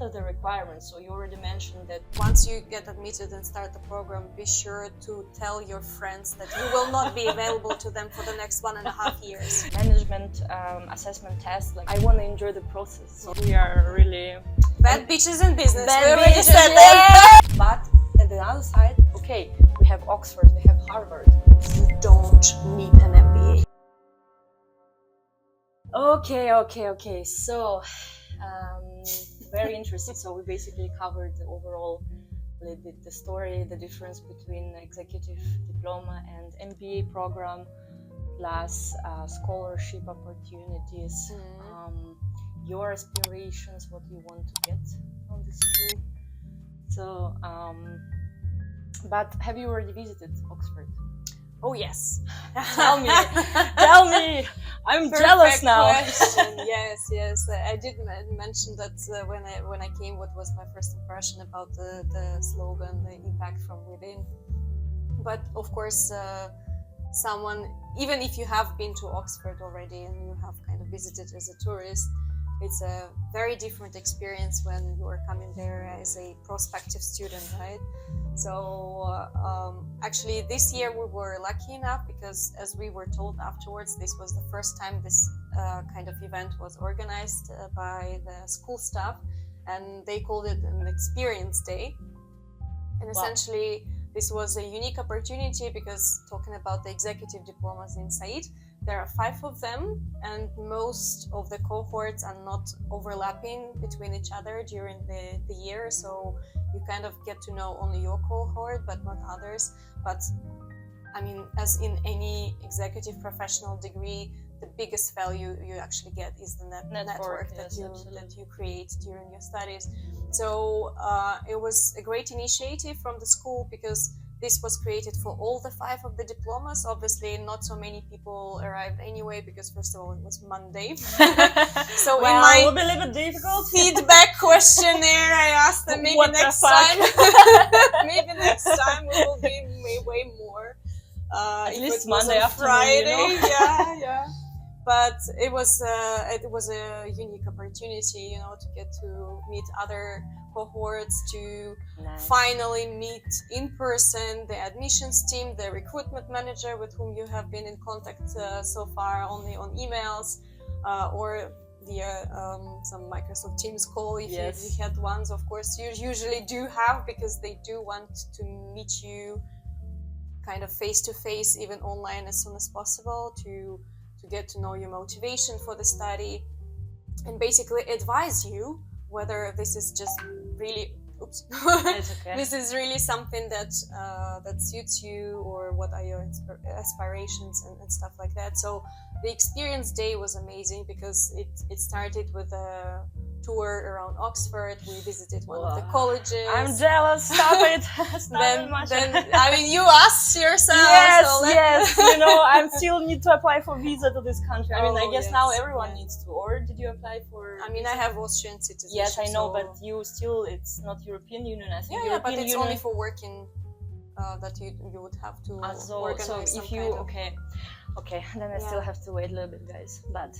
are the requirements? So you already mentioned that once you get admitted and start the program, be sure to tell your friends that you will not be available to them for the next 1.5 years. management assessment test, like I want to enjoy the process. So we are really Bad bitches in business. bad We already bitches, said yeah. that. But at the other side, okay, we have Oxford, we have Harvard. You don't need an MBA. Okay. So, very interesting. So we basically covered the overall, a little bit the story, the difference between executive diploma and MBA program, plus scholarship opportunities, your aspirations, what you want to get from the school. So, but have you already visited Oxford? Oh yes. Tell me. I'm jealous now. Question. Yes. I did mention that when I came, what was my first impression about the slogan, the impact from within. But of course, someone, even if you have been to Oxford already and you have kind of visited as a tourist, it's a very different experience when you are coming there as a prospective student, right? So actually this year we were lucky enough because, as we were told afterwards, this was the first time this kind of event was organized by the school staff, and they called it an experience day. And essentially this was a unique opportunity because, talking about the executive diplomas in SAID, there are 5 of them, and most of the cohorts are not overlapping between each other during the year. So you kind of get to know only your cohort, but not others. But I mean, as in any executive professional degree, the biggest value you actually get is the network that you create during your studies. So it was a great initiative from the school because this was created for all the 5 of the diplomas. Obviously, not so many people arrived anyway because, first of all, it was Monday. So well, in my it will be a little bit difficult. feedback questionnaire, I asked them maybe next time. Maybe next time we will be way more. At if least it was Monday on afternoon, Friday, you know? yeah. But it was a unique opportunity, to get to meet other cohorts, to finally meet in person the admissions team, the recruitment manager with whom you have been in contact so far only on emails or via some Microsoft Teams call if you had ones. Of course, you usually do have, because they do want to meet you kind of face to face, even online, as soon as possible to get to know your motivation for the study and basically advise you whether this is just really this is really something that suits you, or what are your aspirations and stuff like that. So the experience day was amazing because it started with a tour around Oxford. We visited one of the colleges. I'm jealous. Stop it. Then I mean, you asked yourself. Yes. I still need to apply for visa to this country. I mean, I guess now everyone needs to. Or did you apply for? I mean, visa? I have Austrian citizenship. Yes, I know, but you still, it's not European Union. I think European but it's Union... only for working that you would have to organize. So if you Okay, then I still have to wait a little bit, guys. But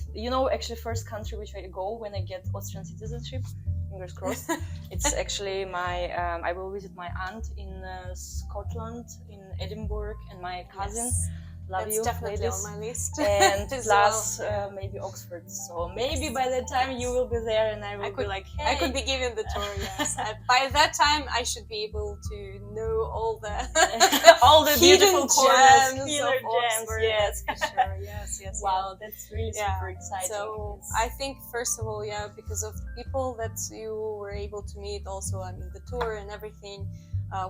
actually, first country which I go when I get Austrian citizenship, fingers crossed, it's actually I will visit my aunt in Scotland, in Edinburgh, and my cousin. Yes. Love That's you, definitely ladies. on my list. And plus maybe Oxford. So maybe by that time you will be there and I will be like, hey. I could be given the tour, yes. By that time I should be able to know all the all the beautiful corners, gems killer of gems. Oxford. Yes, for sure. Yes. Wow, that's really super exciting. So I think first of all, because of the people that you were able to meet, also the tour and everything.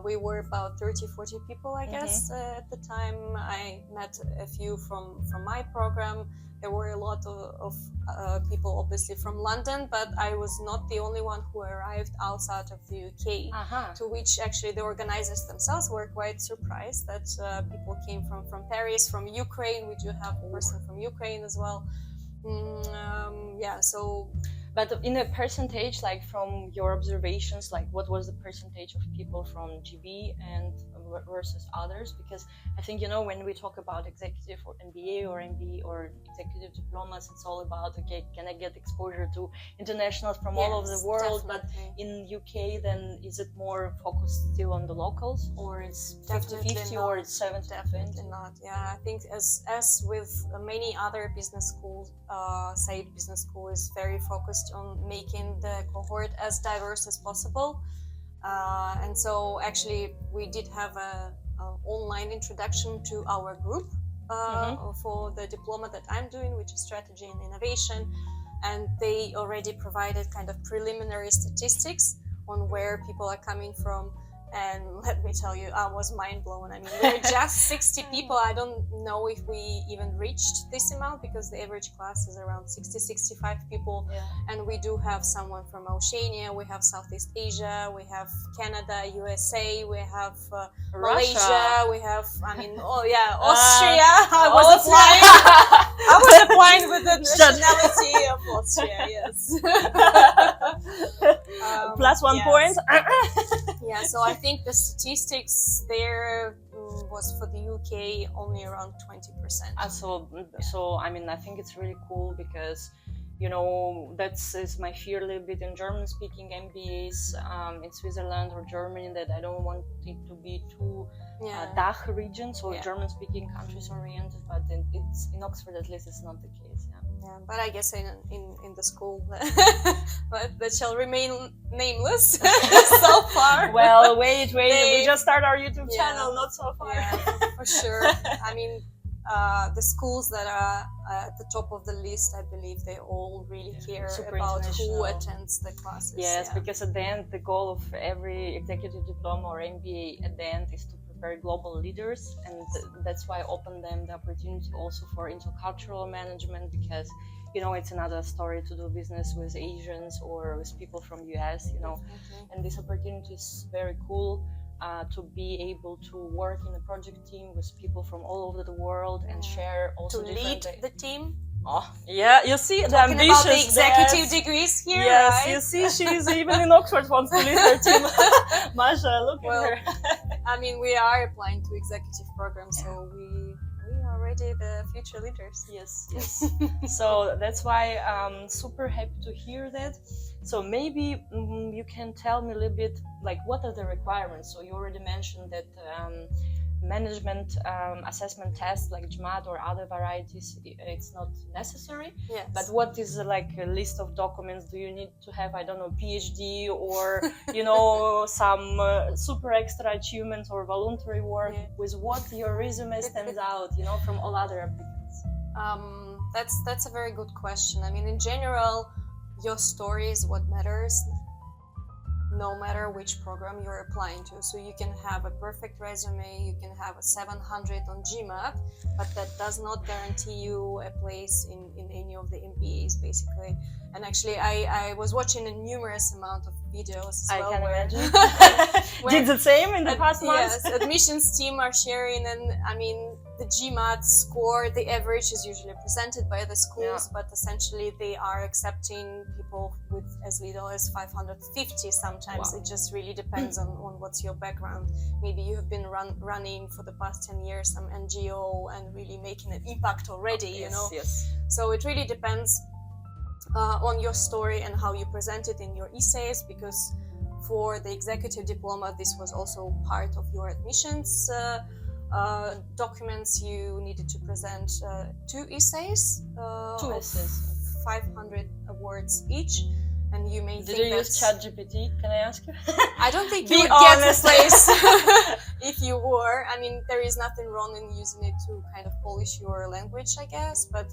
We were about 30-40 people, I guess, at the time. I met a few from my program. There were a lot of people, obviously, from London, but I was not the only one who arrived outside of the UK, to which actually the organizers themselves were quite surprised that people came from Paris, from Ukraine. We do have a person from Ukraine as well. But in a percentage, like from your observations, like what was the percentage of people from GB and versus others? Because I think, when we talk about executive or MBA or MBA or executive diplomas, it's all about, okay, can I get exposure to internationals from all over the world? Definitely. But in UK, then is it more focused still on the locals, or it's 50-50 or it's 70-20? Definitely not. Yeah, I think as with many other business schools, SAID Business School is very focused on making the cohort as diverse as possible. And so actually we did have a online introduction to our group for the diploma that I'm doing, which is strategy and innovation, and they already provided kind of preliminary statistics on where people are coming from. And let me tell you, I was mind blown. I mean, we're just 60 people. I don't know if we even reached this amount, because the average class is around 60-65 people. Yeah. And we do have someone from Oceania, we have Southeast Asia, we have Canada, USA, we have Malaysia, we have, Austria. I was applying with the nationality of Austria, yes. Plus 1 point. Yeah, so I think the statistics there was for the UK only around 20%. So I mean, I think it's really cool, because that's my fear a little bit in German-speaking MBAs in Switzerland or Germany, that I don't want it to be too DACH region, so German-speaking countries oriented. But it's in Oxford, at least, it's not the case. Yeah, but I guess in the school but that shall remain nameless so far. Well, wait, we just started our YouTube channel, not so far. Yeah, for sure. I mean, the schools that are at the top of the list, I believe they all really care about who attends the classes. Yes, because at the end, the goal of every executive diploma or MBA at the end is to prepare global leaders, and that's why I open them the opportunity also for intercultural management, because it's another story to do business with Asians or with people from US, and this opportunity is very cool. To be able to work in a project team with people from all over the world and share also to lead the team. Oh, yeah, you see the Talking ambitions. About the executive degrees here, yes, right? You see, she's even in Oxford wants to lead her team. Masha, look at her. I mean, we are applying to executive programs, so we are already the future leaders. Yes. So that's why I'm super happy to hear that. So maybe you can tell me a little bit, like, what are the requirements? So you already mentioned that management assessment tests like GMAT or other varieties, it's not necessary. Yes. But what is like a list of documents? Do you need to have, I don't know, PhD or some super extra achievements or voluntary work? With what your resume stands out, from all other applicants? That's a very good question. I mean, in general, your story is what matters, no matter which program you're applying to. So you can have a perfect resume, you can have a 700 on GMAT, but that does not guarantee you a place in any of the MBAs, basically. And actually, I was watching a numerous amount of videos as well. I can imagine. Did the same in the past months? Yes, admissions team are sharing, and I mean, the GMAT score, the average is usually presented by the schools, but essentially they are accepting people with as little as 550 sometimes. Wow. It just really depends on what's your background. Maybe you have been running for the past 10 years some NGO and really making an impact already, Yes. So it really depends on your story and how you present it in your essays, because for the executive diploma, this was also part of your admissions documents. You needed to present 2 essays, 500 words each, and you may Did you use ChatGPT? Can I ask you? I don't think you would get this place if you were. I mean, there is nothing wrong in using it to kind of polish your language, I guess, but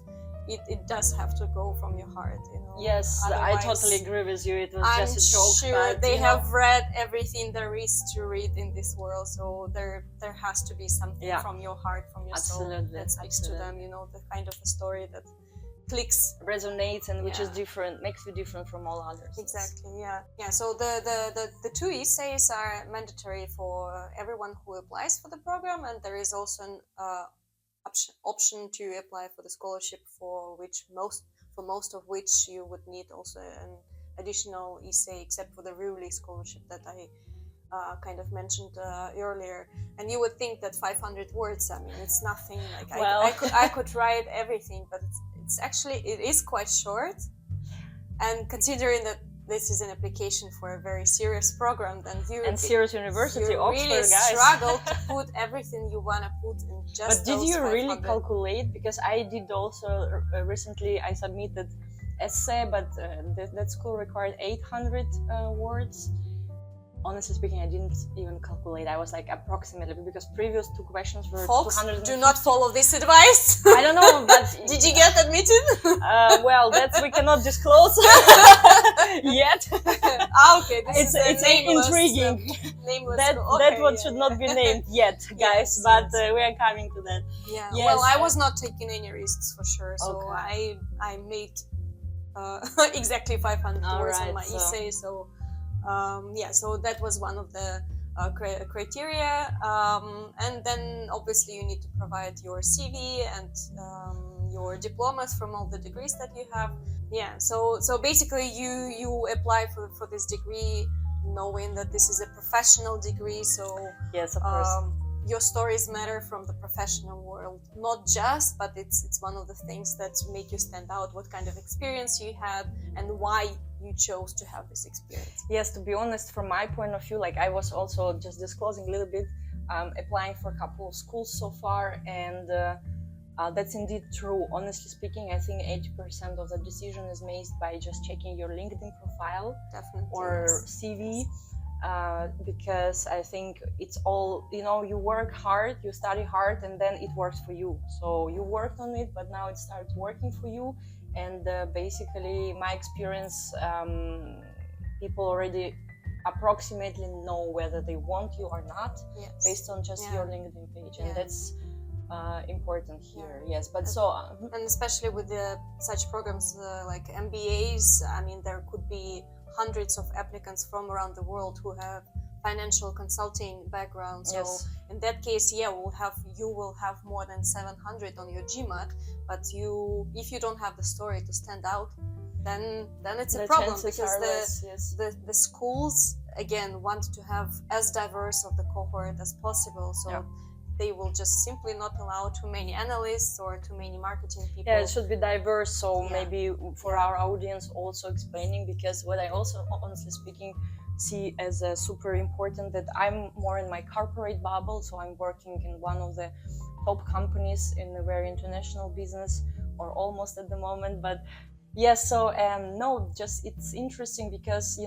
it does have to go from your heart, Yes, I totally agree with you. It was just a joke. I'm sure they have read everything there is to read in this world, so there has to be something from your heart, from your soul that speaks to them. The kind of a story that clicks, resonates, and which is different, makes you different from all others. Exactly. Yeah. So the 2 essays are mandatory for everyone who applies for the program, and there is also an option to apply for the scholarship, for which for most of which you would need also an additional essay, except for the Rewley scholarship that I kind of mentioned earlier. And you would think that 500 words, I mean, it's nothing. Like Well. I could write everything, but it's actually, it is quite short. And considering that this is an application for a very serious program, then serious university, you Oxford, really guys. struggle to put everything you want to put in just. But did those you 500. really calculate? Because I did also recently. I submitted essay, but that school required 800 words. Honestly speaking, I didn't even calculate. I was like approximately, because previous 2 questions were Folks, 200. do not follow this advice. I don't know, but did you get admitted? Well, that's we cannot disclose yet. Okay, It's nameless, intriguing. Nameless. That one should not be named yet, guys. Yes, but yes. We are coming to that. Yeah. Yes. Well, I was not taking any risks for sure, so Okay. I made exactly 500 words on my essay. So so that was one of the criteria, and then obviously you need to provide your CV and your diplomas from all the degrees that you have. So basically you apply for this degree knowing that this is a professional degree, so yes, of course. Your stories matter from the professional world, not just, but it's one of the things that make you stand out, what kind of experience you had and why you chose to have this experience. Yes, to be honest, from my point of view, like I was also just disclosing a little bit, applying for a couple of schools so far, and that's indeed true. Honestly speaking, I think 80% of the decision is made by just checking your LinkedIn profile. Definitely, or yes. CV. Because I think it's all, you work hard, you study hard, and then it works for you. So you worked on it, but now it starts working for you. And basically, my experience, people already approximately know whether they want you or not, yes. based on just your LinkedIn page. And that's important here. Yeah. Yes, but and especially with such programs like MBAs, I mean, there could be hundreds of applicants from around the world who have financial consulting background. So yes. In that case, you will have more than 700 on your GMAT, but if you don't have the story to stand out, then it's a problem, because the schools again want to have as diverse of the cohort as possible. So they will just simply not allow too many analysts or too many marketing people. Yeah, it should be diverse. So maybe for our audience also explaining, because what I also, honestly speaking, see as super important, that I'm more in my corporate bubble. So I'm working in one of the top companies in a very international business, or almost at the moment. But yes, so it's interesting, because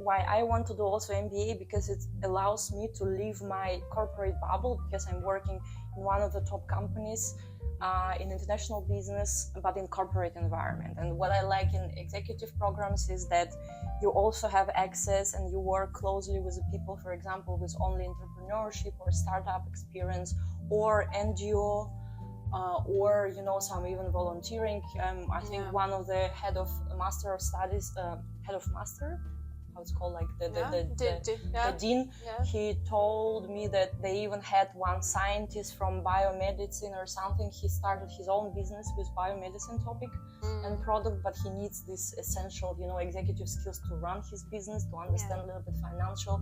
why I want to do also MBA, because it allows me to leave my corporate bubble, because I'm working in one of the top companies in international business, but in corporate environment. And what I like in executive programs is that you also have access and you work closely with the people, for example, with only entrepreneurship or startup experience, or NGO, or some even volunteering. I think one of the head of master, how it's called, like the dean, he told me that they even had one scientist from biomedicine or something. He started his own business with biomedicine topic and product, but he needs this essential, executive skills to run his business, to understand a little bit financial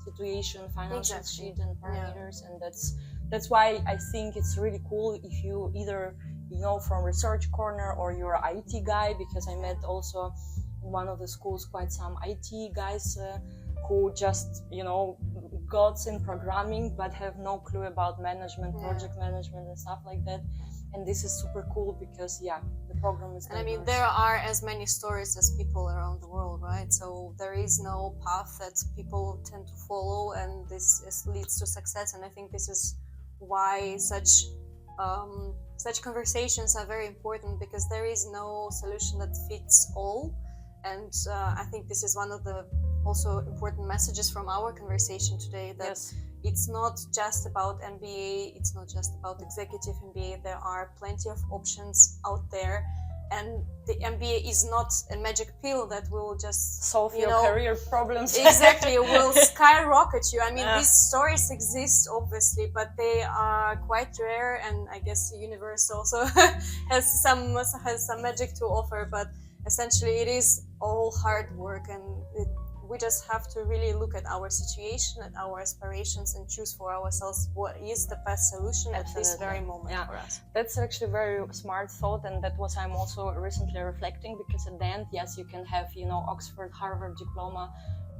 situation, financial sheet and parameters, and that's why I think it's really cool if you either from research corner or you're an IT guy, because I met also in one of the schools quite some IT guys who just gods in programming but have no clue about management, project management and stuff like that. And this is super cool, because the program is diverse. I mean, there are as many stories as people around the world, right? So there is no path that people tend to follow, and this leads to success. And I think this is why such conversations are very important, because there is no solution that fits all. And I think this is one of the also important messages from our conversation today, that it's not just about MBA, it's not just about executive MBA. There are plenty of options out there, and the MBA is not a magic pill that will just solve your career problems. Exactly, will skyrocket you. I mean, these stories exist obviously, but they are quite rare, and I guess the universe also has some magic to offer. But essentially, it is all hard work, and we just have to really look at our situation, at our aspirations, and choose for ourselves what is the best solution at this very moment for us. That's actually a very smart thought, and that was I'm also recently reflecting, because at the end, yes, you can have, Oxford, Harvard diploma,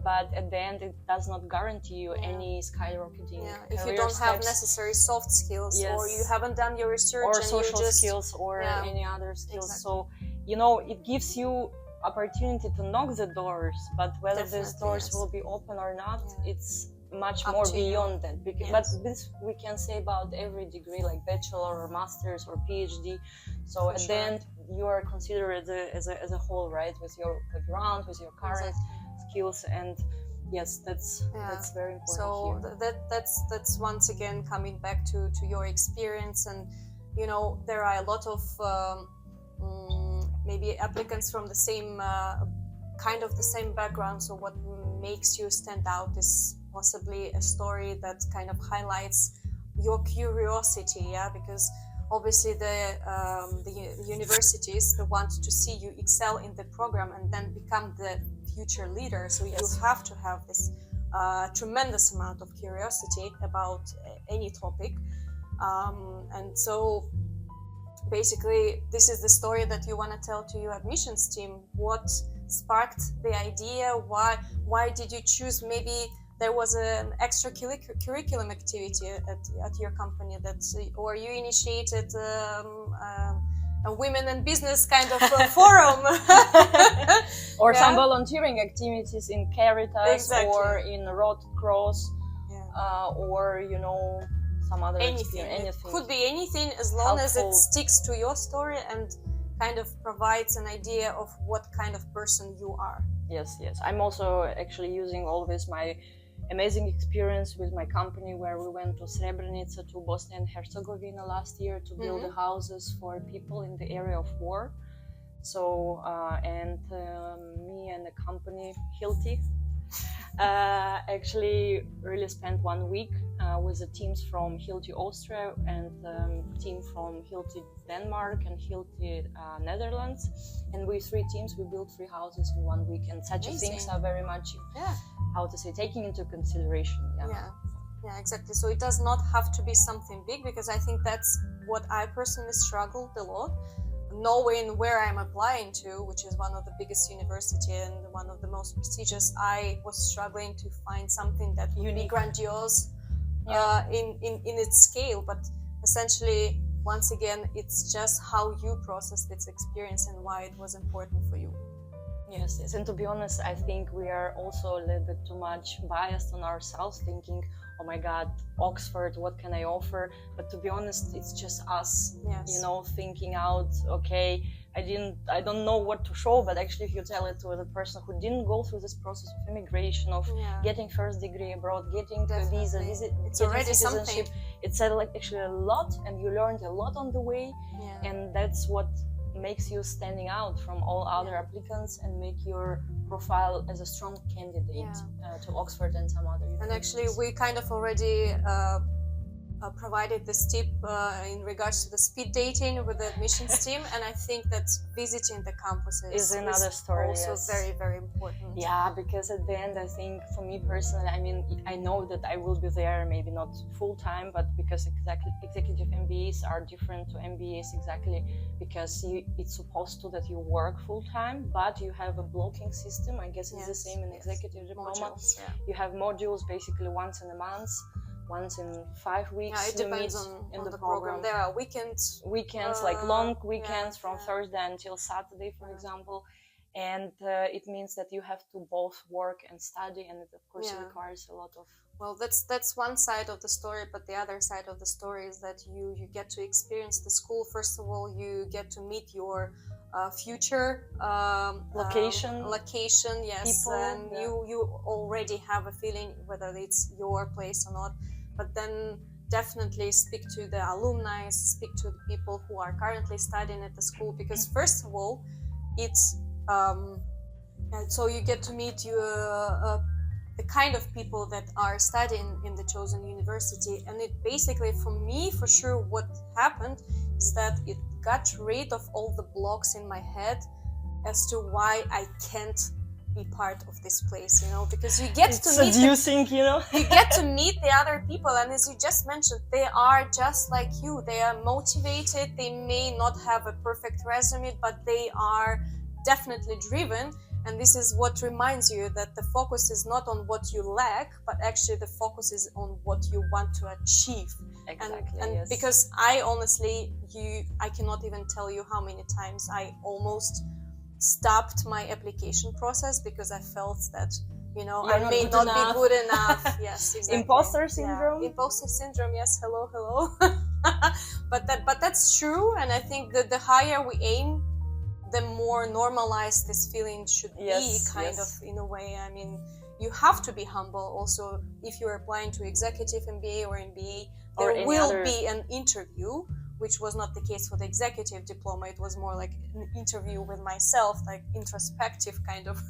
but at the end, it does not guarantee you any skyrocketing if you don't have necessary soft skills, or you haven't done your research, or and social skills, or any other skills. Exactly. So, it gives you opportunity to knock the doors, but whether these doors will be open or not, it's much more beyond that. But this we can say about every degree, like bachelor or master's or PhD. So at the end, you are considered as a whole, right, with your background, with your current skills, and yes, that's very important. So that's once again coming back to your experience, and there are a lot of maybe applicants from the same the same background. So what makes you stand out is possibly a story that kind of highlights your curiosity, because obviously the universities want to see you excel in the program and then become the future leader. So you have to have this tremendous amount of curiosity about any topic, and so basically, this is the story that you want to tell to your admissions team. What sparked the idea? Why did you choose? Maybe there was an extra curriculum activity at your company or you initiated a women in business kind of forum, or some volunteering activities in Caritas or in Red Cross, or some other anything. Could be anything, as long as it sticks to your story and kind of provides an idea of what kind of person you are. Yes. I'm also actually using always my amazing experience with my company, where we went to Srebrenica, to Bosnia and Herzegovina last year to build the houses for people in the area of war. So, me and the company, Hilti, actually really spent 1 week with the teams from Hilti Austria and team from Hilti Denmark and Hilti Netherlands, and we 3 teams, we built 3 houses in 1 week, and such things are very much taking into consideration. Yeah, exactly. So it does not have to be something big, because I think that's what I personally struggled a lot, knowing where I'm applying to, which is one of the biggest university and one of the most prestigious. I was struggling to find something that would be grandiose in its scale, but essentially, once again, it's just how you process this experience and why it was important for you. Yes, and to be honest, I think we are also a little bit too much biased on ourselves, thinking, oh my God, Oxford, what can I offer? But to be honest, it's just us, thinking out, okay, I don't know what to show, but actually if you tell it to the person who didn't go through this process of immigration, of getting first degree abroad, getting a visa, it's already citizenship, it's actually a lot, and you learned a lot on the way, and that's what makes you standing out from all other applicants and make your profile as a strong candidate to Oxford and some other universities. And actually we kind of already provided this tip in regards to the speed dating with the admissions team, and I think that visiting the campuses is another story. Also very, very important. Yeah, because at the end, I think for me personally, I mean, I know that I will be there, maybe not full time, but because executive MBAs are different to MBAs exactly because it's supposed to that you work full time, but you have a blocking system. I guess it's the same in executive diploma. Modules, You have modules basically once in a month. Once in 5 weeks. Yeah, it depends on the program. There are weekends, like long weekends from Thursday until Saturday, for example. And it means that you have to both work and study, and it of course requires a lot of. Well, that's one side of the story, but the other side of the story is that you get to experience the school. First of all, you get to meet your future location, yes, people, and you already have a feeling whether it's your place or not. But then definitely speak to the alumni, speak to the people who are currently studying at the school, because first of all, it's so you get to meet the kind of people that are studying in the chosen university. And it basically, for me, for sure, what happened is that it got rid of all the blocks in my head as to why I can't be part of this place, because you get to meet seducing, you get to meet the other people, and as you just mentioned, they are just like you. They are motivated. They may not have a perfect resume, but they are definitely driven. And this is what reminds you that the focus is not on what you lack, but actually the focus is on what you want to achieve. Exactly. And yes. because I honestly, I cannot even tell you how many times I almost stopped my application process because I felt that I may not be good enough. Yes, exactly. Imposter syndrome. Yeah. Imposter syndrome. Yes. Hello. but that's true, and I think that the higher we aim, the more normalized this feeling should be, kind of, in a way. I mean, you have to be humble also if you're applying to executive MBA or MBA. There will be an interview, which was not the case for the executive diploma. It was more like an interview with myself, like introspective kind of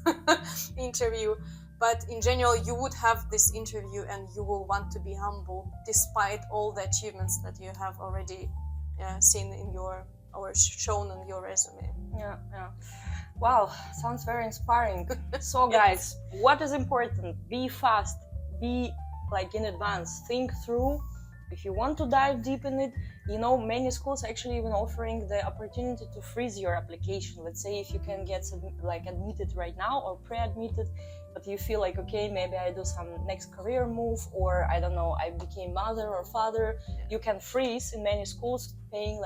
interview. But in general, you would have this interview and you will want to be humble despite all the achievements that you have already seen in your, or shown on your resume. Yeah. Wow, sounds very inspiring. So guys, what is important? Be fast, be like in advance, think through. If you want to dive deep in it, many schools actually even offering the opportunity to freeze your application. Let's say if you can get admitted right now or pre-admitted, but you feel like, okay, maybe I do some next career move, or I don't know, I became mother or father, you can freeze in many schools, paying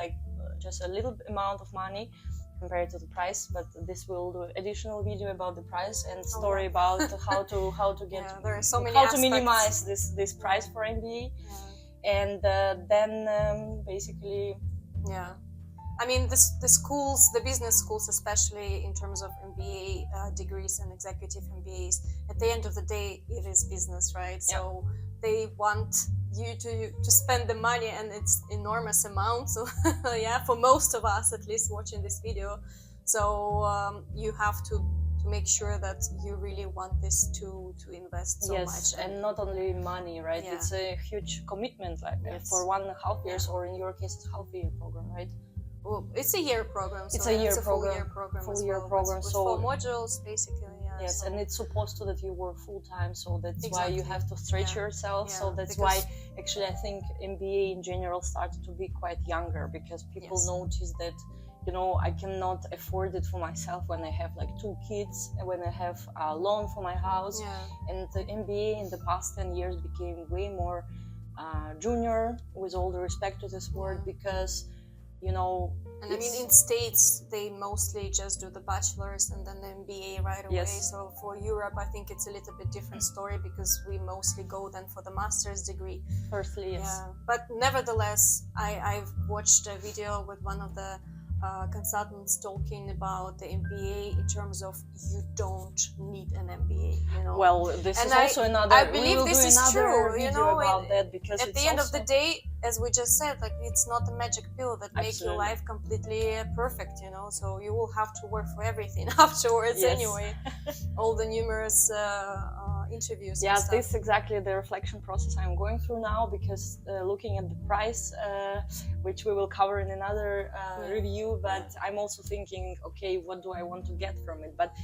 just a little amount of money compared to the price. But this will do additional video about the price and story about how to get there are so many how aspects. To minimize this price for MBA. And then basically, I mean, the schools, the business schools, especially in terms of MBA degrees and executive MBAs, at the end of the day, it is business, right? So they want you to spend the money, and it's enormous amount. So for most of us, at least watching this video, so you have to make sure that you really want this to invest so much. And not only money, right? It's a huge commitment, for 1.5 years, or in your case, it's half-year program, right? Well, it's a year program. So it's a year program. Full year program. With so 4 modules, basically. Yes, and it's supposed to that you work full time, so that's why you have to stretch yourself. So that's why actually I think MBA in general started to be quite younger, because people notice that I cannot afford it for myself when I have 2 kids and when I have a loan for my house. And the MBA in the past 10 years became way more junior, with all the respect to this word, because and I mean, in States, they mostly just do the bachelor's and then the MBA right away. So for Europe, I think it's a little bit different story, because we mostly go then for the master's degree. Firstly, But nevertheless, I've watched a video with one of the consultants talking about the MBA in terms of you don't need an MBA. Well, this is also another. I believe this is true. About that, because at the end of the day, as we just said, it's not a magic pill that makes your life completely perfect. So you will have to work for everything afterwards anyway. All the numerous interviews. This is exactly the reflection process I'm going through now, because looking at the price, which we will cover in another review, but I'm also thinking, okay, what do I want to get from it? But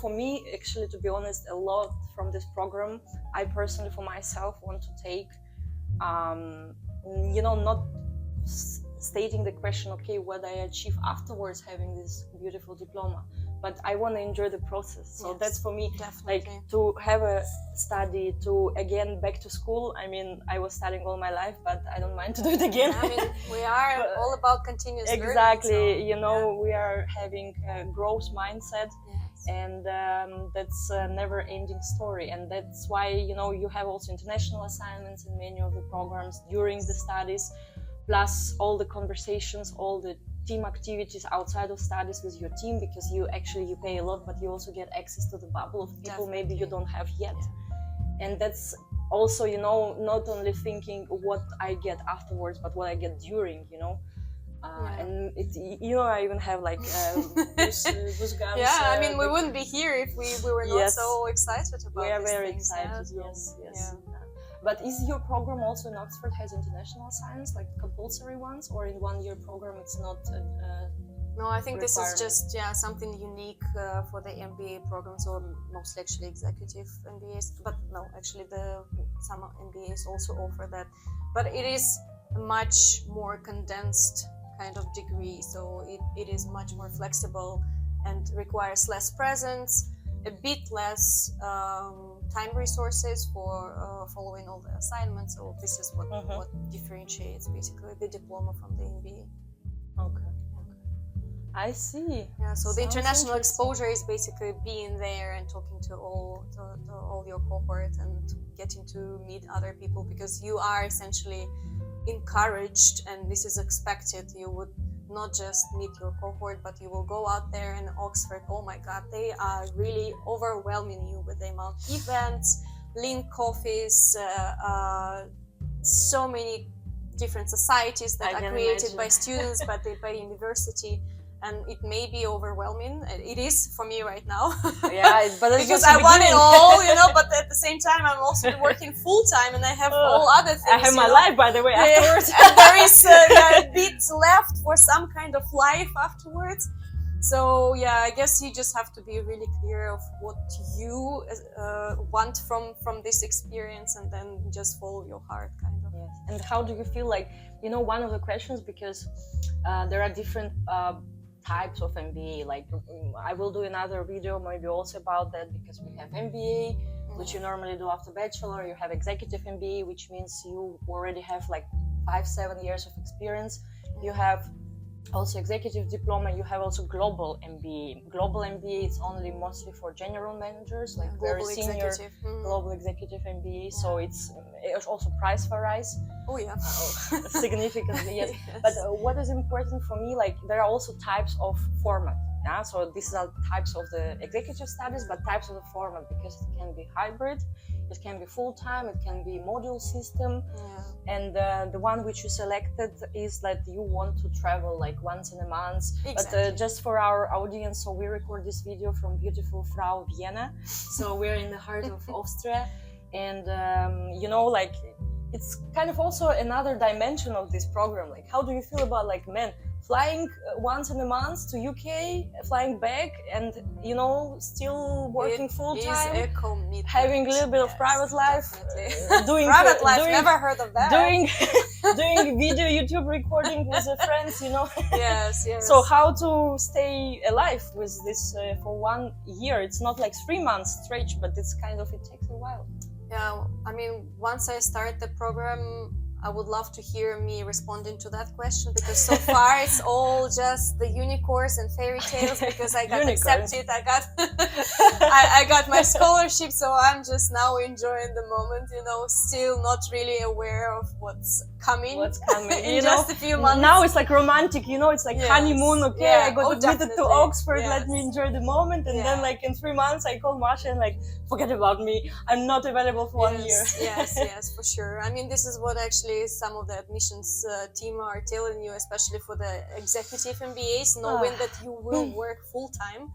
for me, actually, to be honest, a lot from this program, I personally for myself want to take, not stating the question, okay, what I achieve afterwards having this beautiful diploma, but I want to enjoy the process. So that's for me, to have a study, to again back to school. I mean, I was studying all my life, but I don't mind to do it again. I mean, we are all about continuous learning. Exactly. We are having a growth mindset. And that's a never-ending story, and that's why you have also international assignments in many of the programs during the studies, plus all the conversations, all the team activities outside of studies with your team, because you pay a lot, but you also get access to the bubble of people maybe you don't have yet. And that's also, you know, not only thinking what I get afterwards, but what I get during, you know. And it, you know, I even have like goose gums. Yeah, I mean, we wouldn't be here if we were not Yes. so excited about We are these very things, excited. So, Yes. yeah. But is your program also in Oxford has international science, like compulsory ones, or in 1 year program it's not? No, I think this is requirement. just something unique for the MBA programs, or mostly actually executive MBAs. But no, actually some MBAs also offer that. But it is a much more condensed kind of degree, so it is much more flexible and requires less presence, a bit less time resources for following all the assignments. So this is what differentiates basically the diploma from the MBA. Okay. I see. Yeah, so Sounds the international interesting. exposure is basically being there and talking to all your cohort and getting to meet other people, because you are essentially encouraged, and this is expected. You would not just meet your cohort, but you will go out there in Oxford. Oh my God, they are really overwhelming you with the amount of events, link coffees, so many different societies that are created by students, by university. And it may be overwhelming. It is for me right now. Yeah, but it's because just I the want it beginning. all, you know. But at the same time, I'm also working full time, and I have all other things. I have my life, by the way, Yeah, afterwards. and there is a bit left for some kind of life afterwards. So yeah, I guess you just have to be really clear of what you want from this experience, and then just follow your heart, kind of. Yes. And how do you feel like, you know, one of the questions, because there are different types of MBA, like I will do another video maybe also about that, because we have MBA, which you normally do after bachelor. You have executive MBA, which means you already have like 5-7 years of experience. You have also executive diploma. You have also global MBA. Global MBA is only mostly for general managers, like very senior executive. global executive MBA. So it's also price varies. Oh yeah, significantly. Yes. Yes. But what is important for me, like there are also types of format. Yeah, so these are types of the executive studies, but types of the format, because it can be hybrid, it can be full-time, it can be module system. And the one which you selected is that you want to travel like once in a month. Exactly. But just for our audience, so we record this video from beautiful Frau Vienna, so we're in the heart of Austria. And you know, like it's kind of also another dimension of this program. Like, how do you feel about, like, man, flying once in a month to UK, flying back, and, you know, still working full time, having a little bit of private life, doing private life, never heard of that. Doing video YouTube recording with the friends, you know. Yes. So how to stay alive with this for 1 year? It's not like 3 months stretch, but it's kind of, it takes a while. Yeah, I mean, once I start the program, I would love to hear me responding to that question, because so far it's all just the unicorns and fairy tales, because I got accepted, I got my scholarship, so I'm just now enjoying the moment, you know, still not really aware of what's coming in you just know, a few months. Now it's like romantic, you know, it's like honeymoon, okay, yeah. I got admitted to Oxford, let me enjoy the moment, and then like in 3 months I call Masha and like, forget about me, I'm not available for 1 year. Yes, for sure. I mean, this is what actually some of the admissions team are telling you, especially for the executive MBAs, knowing that you will work full-time.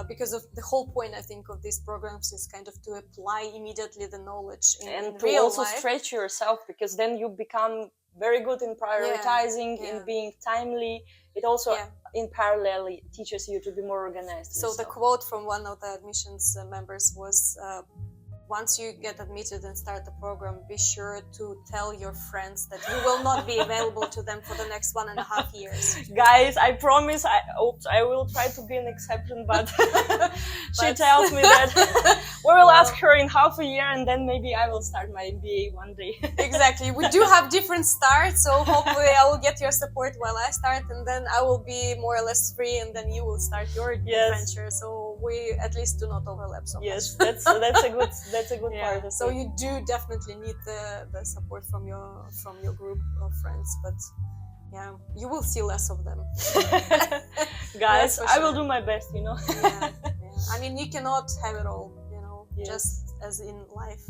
Because of the whole point, I think, of these programs is kind of to apply immediately the knowledge in to real also life. stretch yourself, because then you become very good in prioritizing, in being timely. It also in parallel teaches you to be more organized. So the quote from one of the admissions members was, once you get admitted and start the program, be sure to tell your friends that you will not be available to them for the next 1.5 years. Guys, I promise, I will try to be an exception, but she tells me that we will ask her in half a year, and then maybe I will start my MBA one day. Exactly. We do have different starts, so hopefully I will get your support while I start, and then I will be more or less free, and then you will start your adventure. So we at least do not overlap so much. Yes, that's a good part. So you do definitely need the support from your group of friends, but you will see less of them. Guys, I will do my best, you know. I mean, you cannot have it all, you know, just as in life.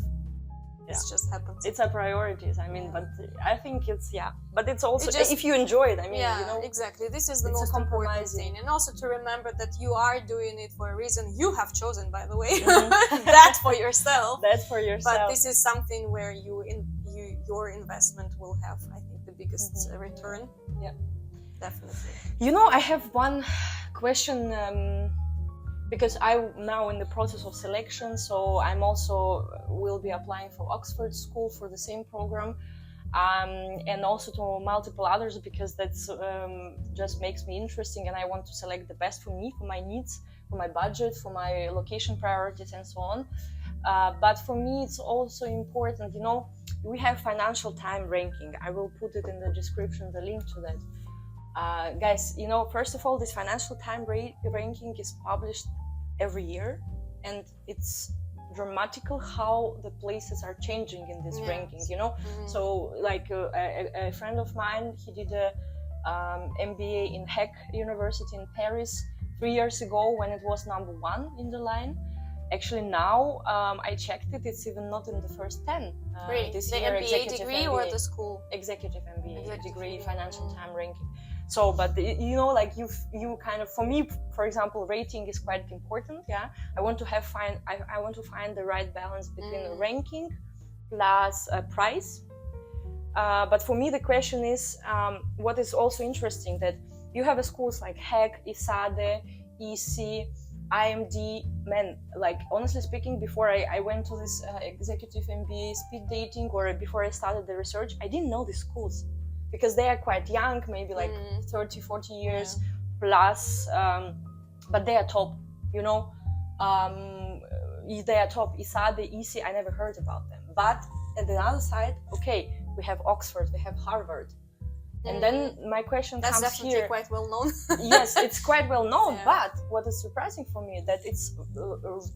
This just happens. It's a priorities. I mean, Yeah. but I think it's but it's also It just- if you enjoy it. I mean, yeah, you know, exactly. This is the it's a most important compromising. thing, and also to remember that you are doing it for a reason you have chosen, by the way, Mhm. that for yourself. That's for yourself. But this is something where your investment will have, I think, the biggest return. Yeah, definitely. You know, I have one question. Because I'm now in the process of selection, so I'm also will be applying for Oxford School for the same program, and also to multiple others, because that's just makes me interesting, and I want to select the best for me, for my needs, for my budget, for my location priorities, and so on. But for me, it's also important, you know, we have financial time ranking. I will put it in the description, the link to that. Guys, you know, first of all, this financial time ranking is published every year, and it's dramatical how the places are changing in this ranking, you know. So like a friend of mine, he did a MBA in HEC University in Paris 3 years ago when it was #1 in the line. Actually now I checked it, it's even not in the first 10 Really? this The year. MBA degree MBA. or the school? Executive MBA degree, MBA. financial time ranking. So, but you know, like you kind of, for me, for example, rating is quite important. Yeah, I want to I want to find the right balance between ranking plus price. But for me, the question is, what is also interesting that you have schools like HEC, ISADE, EC, IMD. Man, like honestly speaking, before I went to this executive MBA speed dating, or before I started the research, I didn't know these schools, because they are quite young, maybe like 30, 40 years plus, but they are top, you know. They are top. ISADE, EC, I never heard about them. But at the other side, okay, we have Oxford, we have Harvard. And then my question That's comes definitely here. quite well known. Yes, it's quite well known, Yeah. but what is surprising for me that it's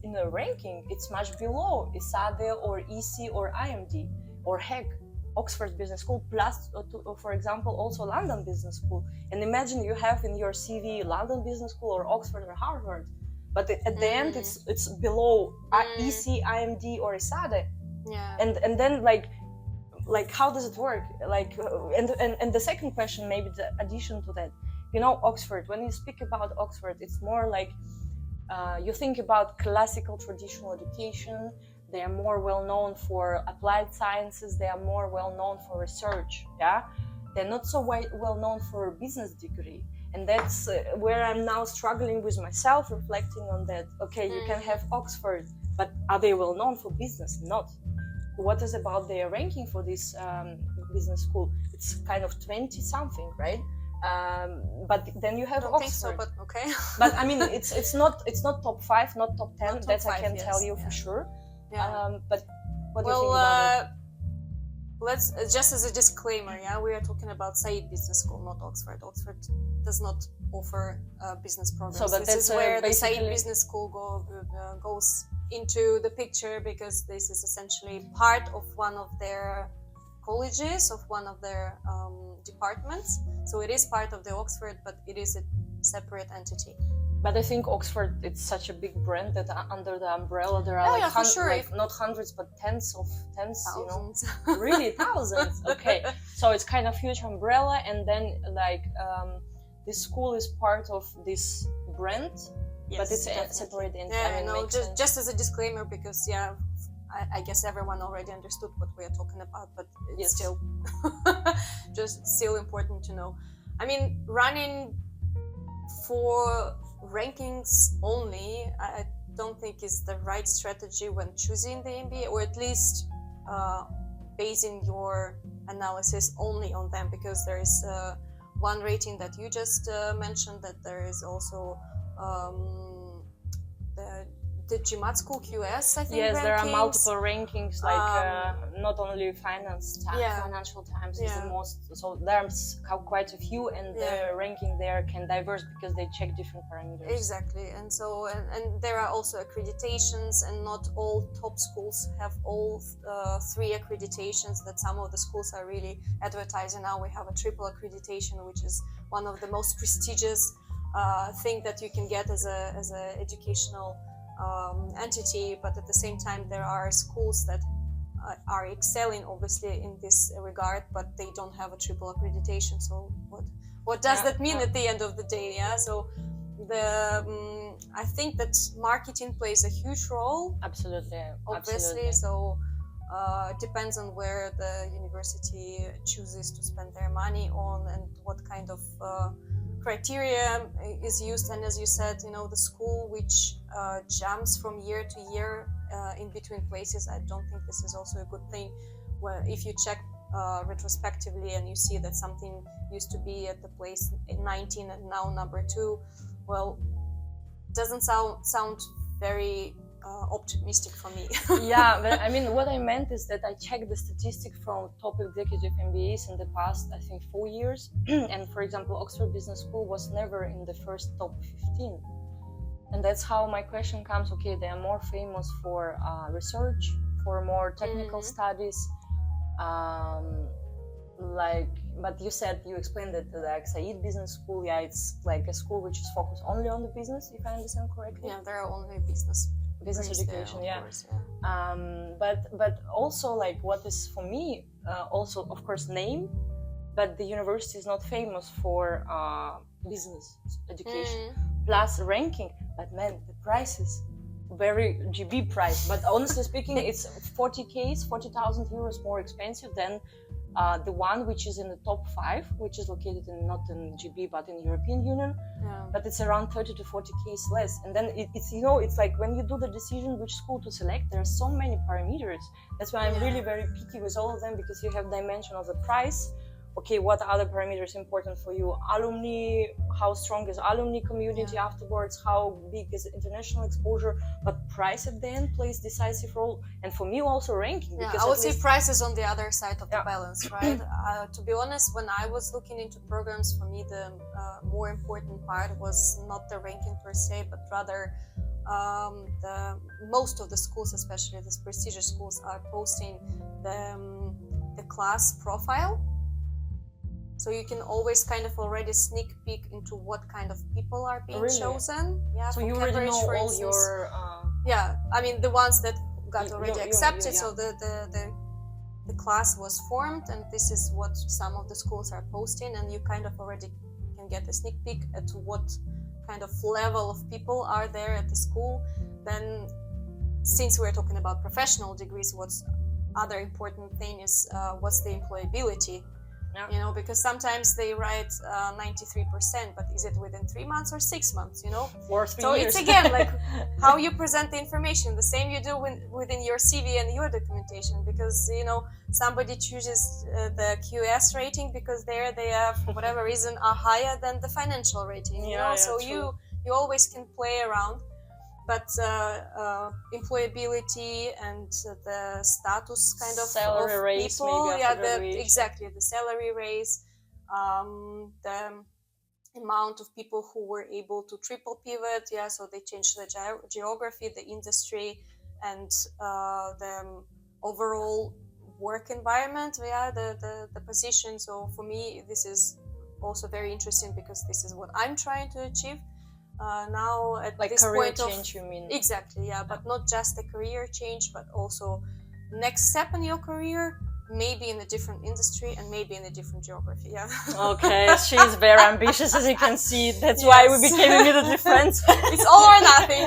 in the ranking, it's much below ISADE or EC or IMD or HEC, Oxford Business School, plus, for example, also London Business School. And imagine you have in your CV London Business School or Oxford or Harvard, but at the end it's below EC, IMD or ISADE. Yeah. And then like how does it work? Like and the second question, maybe the addition to that, you know, Oxford, when you speak about Oxford, it's more like you think about classical traditional education. They are more well known for applied sciences, they are more well known for research. Yeah, they're not so well known for a business degree. And that's where I'm now struggling with myself, reflecting on that. Okay, you can have Oxford, but are they well known for business? Not. What is about their ranking for this business school? It's kind of 20 something, right? But then you have I don't Oxford. think so, but okay. But I mean, it's not top 5, not top 10. Not top That 5, I can yes, tell you yeah. for sure. Yeah. But what do you think about it? Let's just as a disclaimer, yeah, we are talking about Said Business School, not Oxford. Oxford does not offer business programs. So, but this is where the Said basically Business School goes into the picture, because this is essentially part of one of their colleges, of one of their departments. So it is part of the Oxford, but it is a separate entity. But I think Oxford, it's such a big brand that under the umbrella there are not hundreds, but tens, Thousands. you know, really thousands. Okay, so it's kind of huge umbrella, and then like this school is part of this brand, but it's a separate entity. Yeah, I mean, no, just as a disclaimer, because I guess everyone already understood what we are talking about, but it's still still important to know. I mean, running for rankings only, I don't think is the right strategy when choosing the MBA, or at least basing your analysis only on them, because there is one rating that you just mentioned, that there is also the GMAT School QS, I think. Yes, rankings. there are multiple rankings, like not only Financial Times is the most. So there's quite a few, and the ranking there can diverse because they check different parameters. Exactly, and so and there are also accreditations, and not all top schools have all 3 accreditations that some of the schools are really advertising. Now we have a triple accreditation, which is one of the most prestigious thing that you can get as a educational entity, but at the same time there are schools that are excelling obviously in this regard, but they don't have a triple accreditation. So what does that mean at the end of the day? Yeah, so I think that marketing plays a huge role. Absolutely, obviously. absolutely. So it depends on where the university chooses to spend their money on and what kind of criteria is used. And as you said, the school which jumps from year to year in between places, I don't think this is also a good thing. Where if you check retrospectively and you see that something used to be at the place 19 and now number 2, well, doesn't sound very optimistic for me. Yeah, but I mean, what I meant is that I checked the statistic from top executive MBAs in the past, I think, 4 years. And for example, Oxford Business School was never in the first top 15. And that's how my question comes. Okay, they are more famous for research, for more technical studies. But you explained that the Said Business School, it's like a school which is focused only on the business, if I understand correctly. Yeah, there are only business education, there, yeah. Course, yeah. But also, like, what is for me also, of course, name, but the university is not famous for business education plus ranking. But man, the prices, very GB price. But honestly speaking, it's 40,000 euros more expensive than the one which is in the top 5, which is located not in GB but in European Union. Yeah. But it's around 30 to 40k less. And then it's like when you do the decision which school to select, there are so many parameters. That's why I'm really very picky with all of them, because you have dimension of the price. Okay, what other parameters important for you? Alumni, how strong is alumni community afterwards? How big is international exposure? But price at the end plays decisive role. And for me also ranking. Yeah, because I would say price is on the other side of the balance, right? To be honest, when I was looking into programs, for me the more important part was not the ranking per se, but rather most of the schools, especially these prestigious schools, are posting the class profile. So you can always kind of already sneak peek into what kind of people are being chosen. Yeah. So you already know all your. Yeah, I mean the ones that got already accepted. So the class was formed, and this is what some of the schools are posting, and you kind of already can get a sneak peek at what kind of level of people are there at the school. Then, since we're talking about professional degrees, what's other important thing is what's the employability. Yeah. Because sometimes they write 93%, but is it within 3 months or 6 months, Or 3 so years. It's again like how you present the information. The same you do within your CV and your documentation, because somebody chooses the QS rating because there they have, for whatever reason, are higher than the financial rating. So true. you always can play around. But employability and the status kind of salary raise, people, maybe exactly, the salary raise, the amount of people who were able to triple pivot, so they changed the geography, the industry, and the overall work environment, the position. So for me, this is also very interesting, because this is what I'm trying to achieve. Now at like this career point change, you mean? Exactly, but not just a career change, but also next step in your career, maybe in a different industry and maybe in a different geography. Okay, she's very ambitious, as you can see. That's why we became immediately friends. It's all or nothing.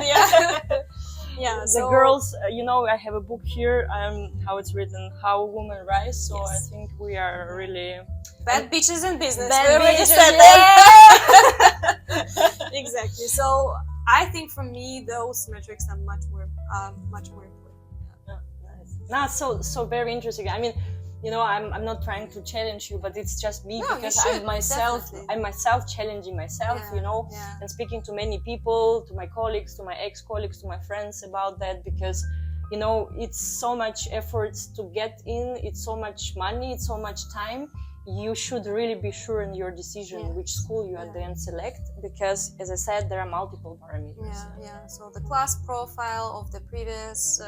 The girls, I have a book here, how it's written, How Women Rise. So I think we are really bad bitches in business. Bad bitches, Exactly. So I think for me, those metrics are much more important. Nice. So very interesting. I mean, I'm not trying to challenge you, but it's just me, because I'm myself challenging myself, and speaking to many people, to my colleagues, to my ex-colleagues, to my friends about that, because it's so much effort to get in, it's so much money, it's so much time. You should really be sure in your decision which school you then select, because, as I said, there are multiple parameters. So the class profile of the previous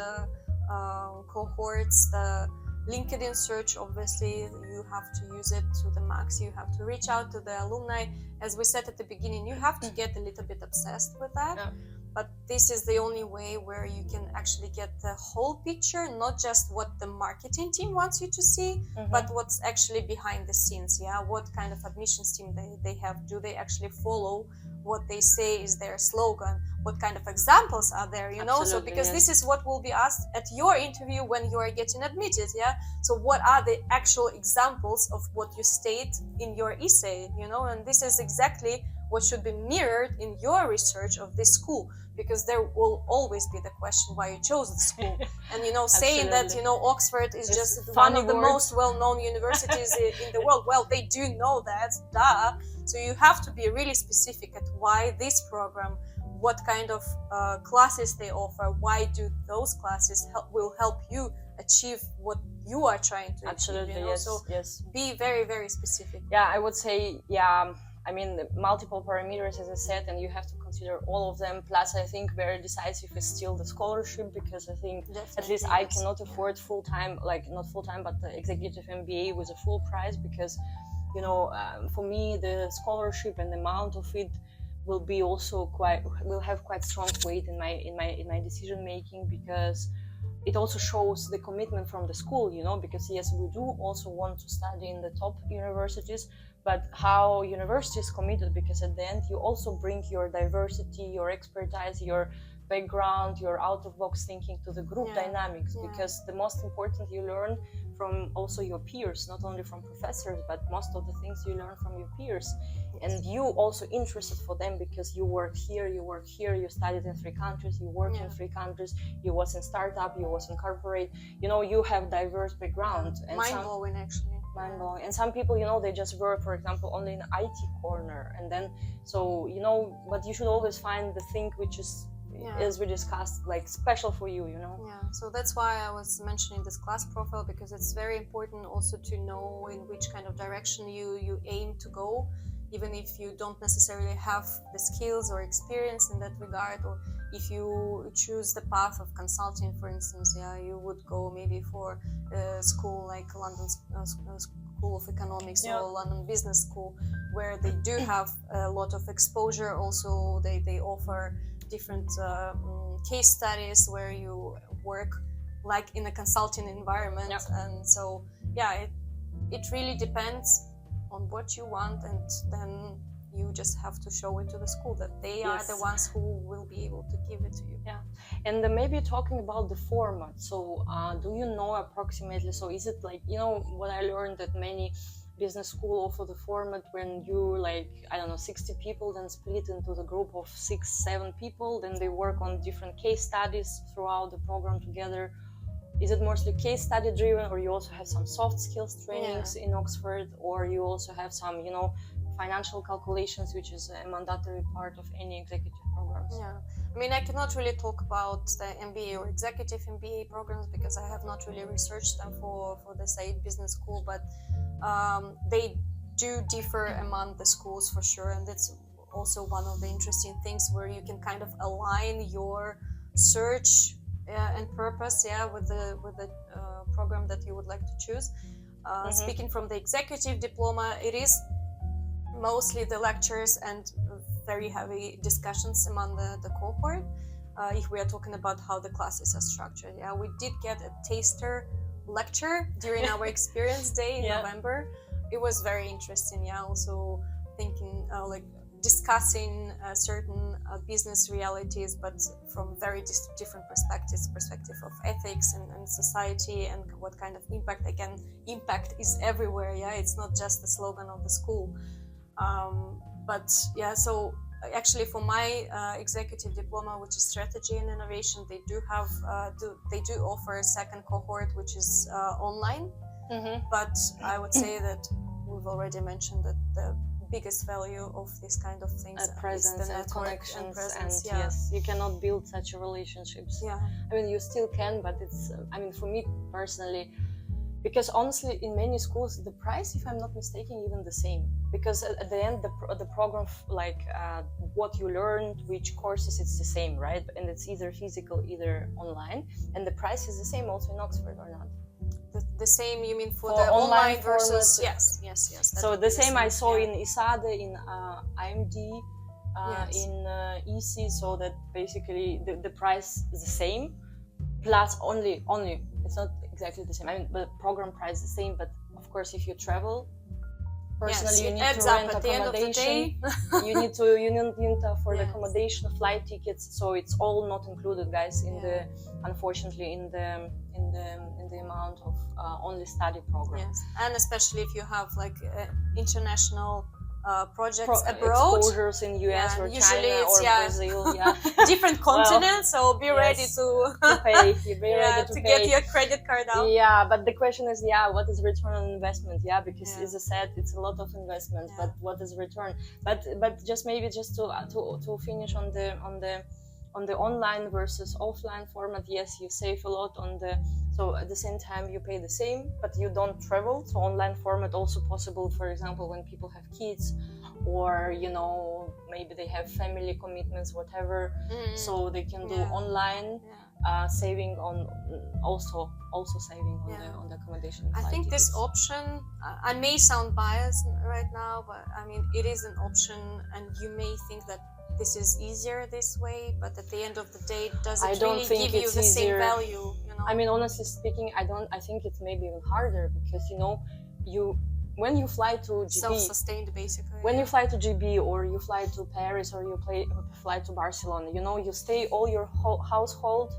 cohorts, the LinkedIn search, obviously you have to use it to the max. You have to reach out to the alumni. As we said at the beginning, you have to get a little bit obsessed with that. but this is the only way where you can actually get the whole picture, not just what the marketing team wants you to see, but what's actually behind the scenes. Yeah, what kind of admissions team they have. Do they actually follow what they say is their slogan? What kind of examples are there, you know? So because this is what will be asked at your interview when you are getting admitted. Yeah, so what are the actual examples of what you state in your essay, you know? And this is exactly what should be mirrored in your research of this school, because there will always be the question why you chose the school. And you know, saying that, you know, Oxford is just one of the most well-known universities in the world, well, they do know that, duh. So you have to be really specific at why this program, what kind of classes they offer, why do those classes will help you achieve what you are trying to achieve, you know? So be very, very specific. Yeah, I would say, I mean, multiple parameters, as I said, and you have to consider all of them. Plus, I think very decisive is still the scholarship, because I think at least I cannot afford full-time, like not full-time, but the executive MBA with a full price, because, you know, for me, the scholarship and the amount of it will be also will have quite strong weight in my decision making, because it also shows the commitment from the school, you know, because yes, we do also want to study in the top universities, but how university is committed, because at the end you also bring your diversity, your expertise, your background, your out-of-box thinking to the group dynamics, because the most important you learn from also your peers, not only from professors, but most of the things you learn from your peers. And you also interested for them, because you work here, you studied in 3 countries, you work in 3 countries, you was in startup, you was in corporate, you know, you have diverse background. And mind-blowing, actually. Mind-blowing. And some people, you know, they just work, for example, only in IT corner, and then, so, you know, but you should always find the thing which is, as we discussed, like special for you, you know? Yeah, so that's why I was mentioning this class profile, because it's very important also to know in which kind of direction you aim to go, even if you don't necessarily have the skills or experience in that regard, or if you choose the path of consulting, for instance, you would go maybe for a school like London School of Economics or London Business School, where they do have a lot of exposure. Also, they offer different case studies where you work like in a consulting environment. And so it really depends on what you want, and then you just have to show it to the school that they are the ones who will be able to give it to you. And maybe talking about the format, so do you know approximately, so is it like, you know, what I learned that many business school offer the format when you, like, I don't know, 60 people then split into the group of 6-7 people, then they work on different case studies throughout the program together? Is it mostly case study driven, or you also have some soft skills trainings in Oxford, or you also have some, you know, financial calculations, which is a mandatory part of any executive programs? I mean, I cannot really talk about the MBA or executive MBA programs, because I have not really researched them for the Said Business School, but they do differ among the schools for sure, and that's also one of the interesting things where you can kind of align your search and purpose with the program that you would like to choose. Speaking from the executive diploma, it is mostly the lectures and very heavy discussions among the cohort, if we are talking about how the classes are structured. We did get a taster lecture during our experience day in November. It was very interesting. Also thinking like discussing certain business realities, but from very different perspective of ethics and society, and what kind of impact. Again, impact is everywhere. It's not just the slogan of the school. So actually for my executive diploma, which is strategy and innovation, they do have they do offer a second cohort, which is online. But I would say that we've already mentioned that the biggest value of this kind of things is presence the and connections, and presence, yes, you cannot build such relationships. I mean, you still can, but it's I mean, for me personally, because honestly, in many schools, the price, if I'm not mistaken, even the same. Because at the end, the program, like what you learned, which courses, it's the same, right? And it's either physical, either online. And the price is the same also in Oxford, or not? The same, you mean for the online versus? Yes. So the same I saw in ISADE, in IMD, in EC, so that basically the price is the same, plus only it's not exactly the same. I mean, the program price is the same, but of course, if you travel personally, you need to rent accommodation. you need to afford accommodation, flight tickets. So it's all not included, guys. Unfortunately, in the amount of only study program. Yes, and especially if you have like international projects abroad, exposures in US or China or Brazil, different continents. So be ready to pay. Be ready to get your credit card out. Yeah, but the question is, what is return on investment? Yeah, because as I said, it's a lot of investment, but what is return? But just to finish on the online versus offline format, yes, you save a lot on the. So at the same time, you pay the same, but you don't travel. So online format also possible, for example, when people have kids or, maybe they have family commitments, whatever. So they can do online, saving on, also saving on the accommodation. I think this option, I may sound biased right now, but I mean, it is an option and you may think that this is easier this way, but at the end of the day, does it really give you the same value? I mean, honestly speaking, I think it's maybe even harder because when you fly to GB, self-sustained basically. When you fly to GB or you fly to Paris or you fly to Barcelona, you stay all your household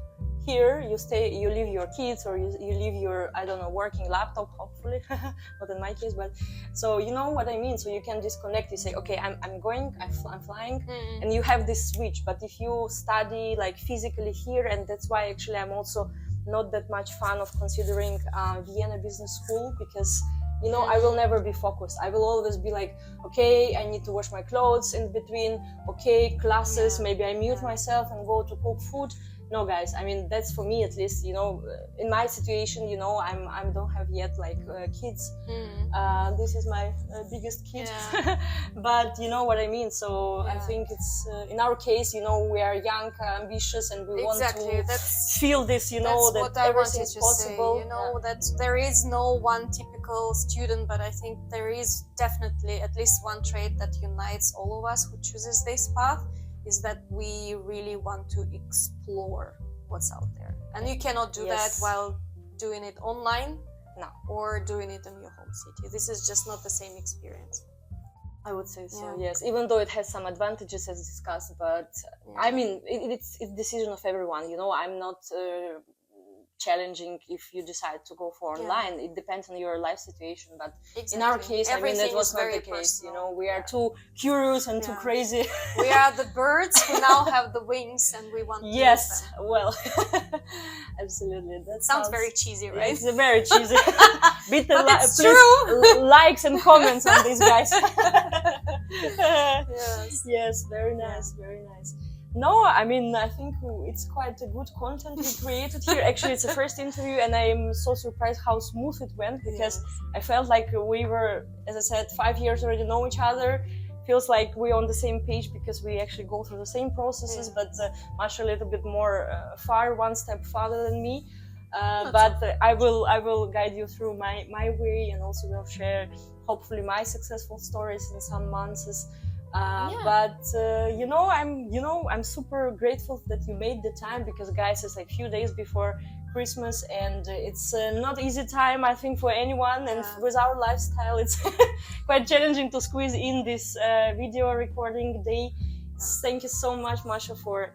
here. You leave your kids or you leave your working laptop, hopefully, not in my case, but so you know what I mean. So you can disconnect. You say, okay, I'm flying, and you have this switch. But if you study like physically here, and that's why actually I'm also not that much fan of considering Vienna Business School because I will never be focused. I will always be like, okay, I need to wash my clothes in between. Okay, classes. Maybe I mute myself and go to cook food. No, guys. I mean, that's for me at least. In my situation, I don't have yet like kids. This is my biggest kid, but you know what I mean. So I think it's in our case, we are young, ambitious, and we want to feel this. That everything is possible. That there is no one typical student, but I think there is definitely at least one trait that unites all of us who chooses this path. Is that we really want to explore what's out there, and you cannot do that while doing it online or doing it in your home city. This is just not the same experience. I would say so, yes, even though it has some advantages as discussed, but I mean it's decision of everyone. I'm not challenging if you decide to go for online. It depends on your life situation, but in our case, everything that was not the case. Personal. We are too curious and too crazy. We are the birds who now have the wings, and we want to use them. Well, absolutely. That sounds very cheesy, right? It's very cheesy. It's true. Likes and comments on these guys. Yes, very nice, very nice. No, I mean, I think it's quite a good content we created here. Actually, it's the first interview and I'm so surprised how smooth it went because I felt like we were, as I said, 5 years already know each other. Feels like we're on the same page because we actually go through the same processes, but Masha a little bit more one step farther than me. But I will guide you through my way and also will share hopefully my successful stories in some months. But I'm super grateful that you made the time because guys, it's like few days before Christmas and it's not easy time I think for anyone, and with our lifestyle it's quite challenging to squeeze in this video recording day. Thank you so much, Masha, for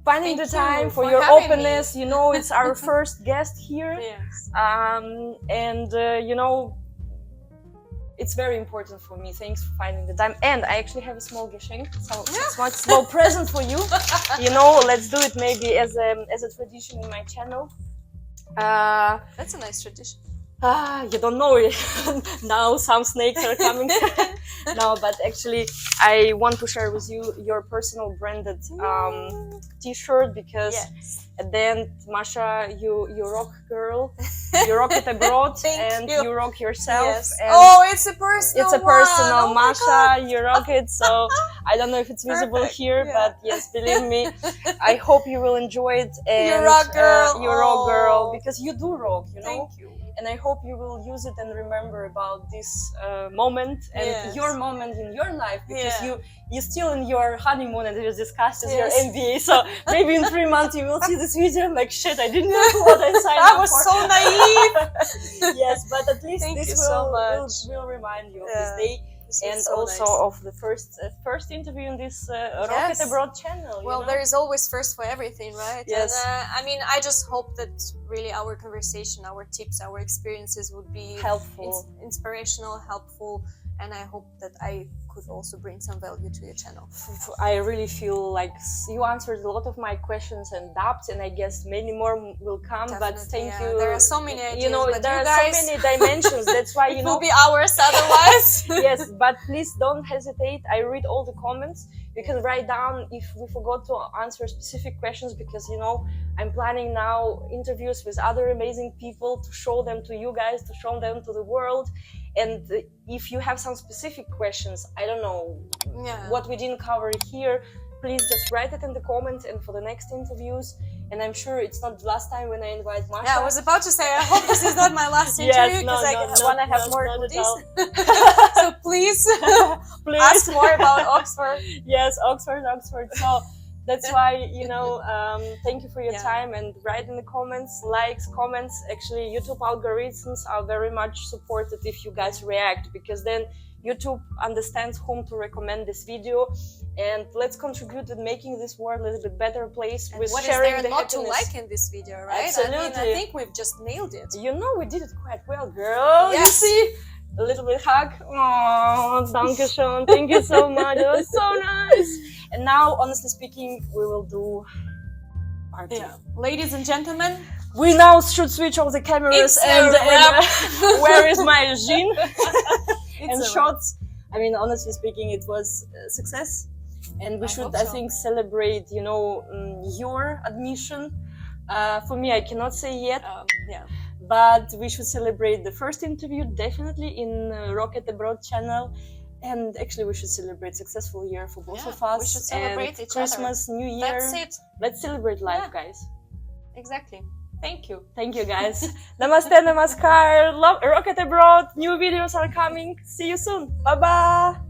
finding the time, for your openness. It's our first guest here. It's very important for me. Thanks for finding the time. And I actually have a small geschenk, so it's a small present for you. Let's do it maybe as a tradition in my channel. That's a nice tradition. You don't know it. Now some snakes are coming. No, but actually I want to share with you your personal branded t-shirt because at the end, Masha, you rock, girl. You rock it abroad and you rock yourself. And it's a personal. It's a personal, Masha. You rock it. So I don't know if it's visible here, but yes, believe me, I hope you will enjoy it. And you rock, girl. You rock, girl, because you do rock. Thank you. and I hope you will use it and remember about this moment and your moment in your life, because you're still in your honeymoon and you discussed your MBA. So maybe in 3 months you will see this video and like, shit, I didn't know what I signed up for. I was so naive. Yes, but at least Thank this will remind you of this day. And so also nice. of the first interview in this Rocket Abroad channel. Well, there is always first for everything, right? Yes. And, I mean, I just hope that really our conversation, our tips, our experiences would be helpful, inspirational, helpful, and I hope that I could also bring some value to your channel. I really feel like you answered a lot of my questions and doubts, and I guess many more will come. Definitely, but thank you. There are so many ideas, you know, but there are guys, so many dimensions. That's why it will be hours otherwise. Yes, but please don't hesitate. I read all the comments. You can write down if we forgot to answer specific questions, because you know I'm planning now interviews with other amazing people to show them to you guys, to show them to the world. And if you have some specific questions, I don't know what we didn't cover here, please just write it in the comments and for the next interviews. And I'm sure it's not the last time when I invite Masha. Yeah, I was about to say, I hope this is not my last interview, because I want to have more goodies. So please ask more about Oxford. Yes, Oxford. So that's why, you know, thank you for your time, and write in the comments, likes, comments. Actually, YouTube algorithms are very much supported if you guys react, because then YouTube understands whom to recommend this video. And let's contribute in making this world a little bit better place with sharing the happiness. What is there not to like in this video, right? Absolutely. I mean, I think we've just nailed it. You know, we did it quite well, girl. Yes. You see? A little bit hug. Oh, danke schön. Thank you so much. It was so nice. And now, honestly speaking, we will do party. Yeah. Ladies and gentlemen, we now should switch off the cameras and where is my gin and shots. I mean, honestly speaking, it was a success, and we should, I think, celebrate, you know, your admission. For me, I cannot say yet. But we should celebrate the first interview, definitely, in Rocket Abroad channel. And actually, we should celebrate successful year for both of us. We should celebrate each Christmas, other. New Year. That's it. Let's celebrate life, guys. Exactly. Thank you. Thank you, guys. Namaste, namaskar. Love Rocket Abroad. New videos are coming. See you soon. Bye-bye.